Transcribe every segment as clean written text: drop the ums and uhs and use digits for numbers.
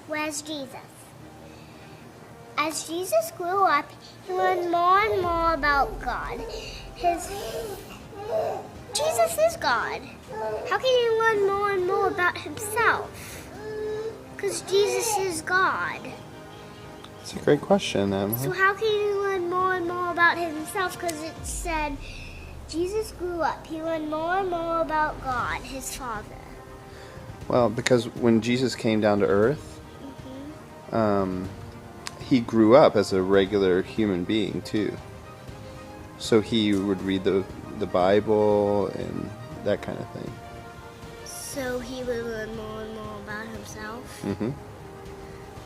Where's Jesus? As Jesus grew up, he learned more and more about God. Jesus is God. How can he learn more and more about himself? Because Jesus is God. It's a great question, Emma. So how can he learn more and more about himself? Because it said Jesus grew up. He learned more and more about God, his Father. Well, because when Jesus came down to earth, he grew up as a regular human being too. So he would read the Bible and that kind of thing. So he would learn more and more about himself Mm-hmm.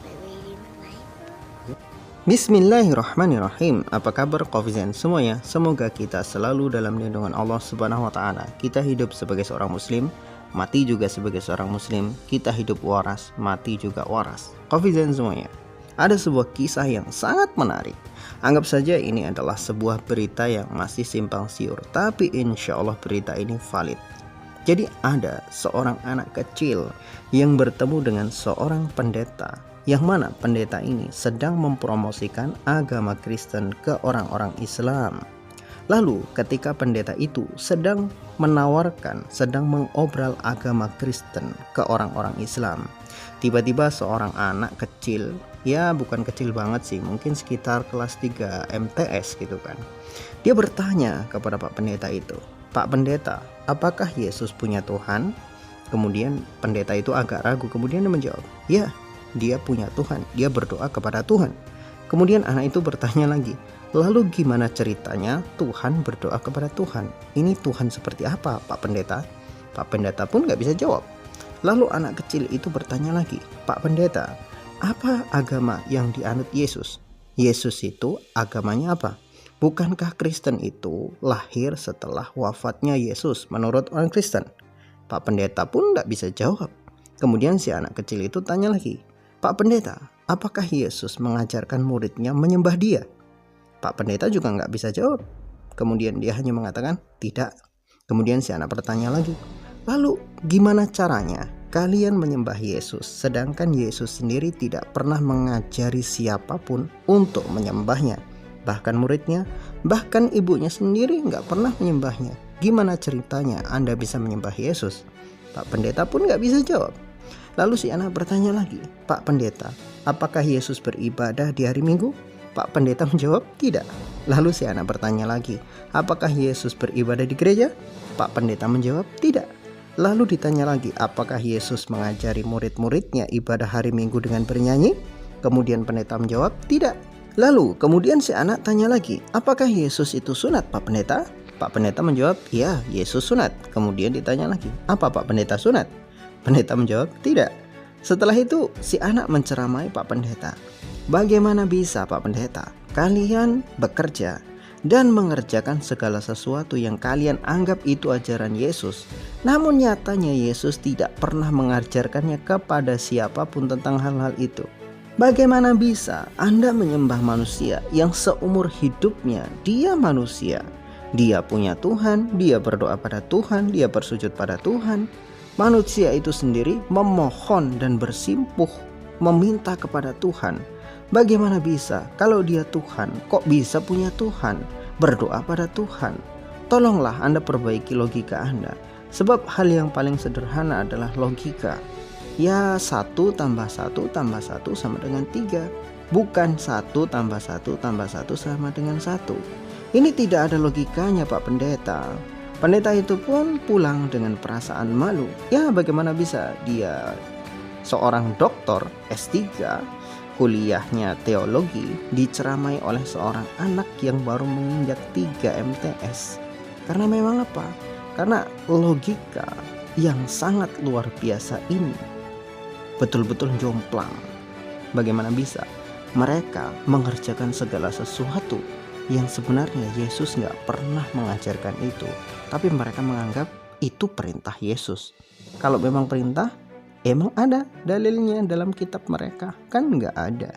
by reading the Bible. Bismillahirrahmanirrahim. Apa kabar Covizen semuanya? Semoga kita selalu dalam lindungan Allah Subhanahu wa taala. Kita hidup sebagai seorang muslim, mati juga sebagai seorang muslim. Kita hidup waras, mati juga waras. Covizen semuanya. Ada sebuah kisah yang sangat menarik. Anggap saja ini adalah sebuah berita yang masih simpang siur, tapi insya Allah berita ini valid. Jadi ada seorang anak kecil yang bertemu dengan seorang pendeta, yang mana pendeta ini sedang mempromosikan agama Kristen ke orang-orang Islam. Lalu ketika pendeta itu sedang menawarkan, sedang mengobral agama Kristen ke orang-orang Islam, tiba-tiba seorang anak kecil, ya bukan kecil banget sih, mungkin sekitar kelas 3 MTS gitu kan, dia bertanya kepada Pak Pendeta itu, "Pak Pendeta, apakah Yesus punya Tuhan?" Kemudian pendeta itu agak ragu, kemudian dia menjawab, "Ya, dia punya Tuhan, dia berdoa kepada Tuhan." Kemudian anak itu bertanya lagi, "Lalu gimana ceritanya Tuhan berdoa kepada Tuhan? Ini Tuhan seperti apa, Pak Pendeta?" Pak Pendeta pun gak bisa jawab. Lalu anak kecil itu bertanya lagi, "Pak Pendeta, apa agama yang dianut Yesus? Yesus itu agamanya apa? Bukankah Kristen itu lahir setelah wafatnya Yesus menurut orang Kristen?" Pak Pendeta pun gak bisa jawab. Kemudian si anak kecil itu tanya lagi, "Pak Pendeta, apakah Yesus mengajarkan muridnya menyembah dia?" Pak Pendeta juga nggak bisa jawab. Kemudian dia hanya mengatakan tidak. Kemudian si anak bertanya lagi, "Lalu gimana caranya kalian menyembah Yesus sedangkan Yesus sendiri tidak pernah mengajari siapapun untuk menyembahnya? Bahkan muridnya, bahkan ibunya sendiri nggak pernah menyembahnya. Gimana ceritanya Anda bisa menyembah Yesus?" Pak Pendeta pun nggak bisa jawab. Lalu si anak bertanya lagi, "Pak Pendeta, apakah Yesus beribadah di hari Minggu?" Pak Pendeta menjawab tidak. Lalu si anak bertanya lagi, "Apakah Yesus beribadah di gereja?" Pak Pendeta menjawab tidak. Lalu ditanya lagi, "Apakah Yesus mengajari murid-muridnya ibadah hari Minggu dengan bernyanyi?" Kemudian pendeta menjawab tidak. Lalu kemudian si anak tanya lagi, "Apakah Yesus itu sunat, Pak Pendeta?" Pak Pendeta menjawab, "Ya, Yesus sunat." Kemudian ditanya lagi, "Apa Pak Pendeta sunat?" Pendeta menjawab tidak. Setelah itu si anak menceramai Pak Pendeta. "Bagaimana bisa Pak Pendeta, kalian bekerja dan mengerjakan segala sesuatu yang kalian anggap itu ajaran Yesus, namun nyatanya Yesus tidak pernah mengajarkannya kepada siapapun tentang hal-hal itu? Bagaimana bisa Anda menyembah manusia yang seumur hidupnya dia manusia? Dia punya Tuhan, dia berdoa pada Tuhan, dia bersujud pada Tuhan. Manusia itu sendiri memohon dan bersimpuh meminta kepada Tuhan. Bagaimana bisa kalau dia Tuhan, kok bisa punya Tuhan, berdoa pada Tuhan? Tolonglah Anda perbaiki logika Anda. Sebab hal yang paling sederhana adalah logika. Ya 1 tambah 1 tambah 1 sama dengan 3. Bukan 1 tambah 1 tambah 1 sama dengan 1. Ini tidak ada logikanya Pak Pendeta." Pendeta itu pun pulang dengan perasaan malu. Ya bagaimana bisa dia seorang doktor S3, kuliahnya teologi, diceramai oleh seorang anak yang baru menginjak 3 MTS. Karena memang apa? Karena logika yang sangat luar biasa ini betul-betul jomplang. Bagaimana bisa mereka mengerjakan segala sesuatu yang sebenarnya Yesus nggak pernah mengajarkan itu, tapi mereka menganggap itu perintah Yesus. Kalau memang perintah, emang ada dalilnya dalam kitab mereka? Kan nggak ada.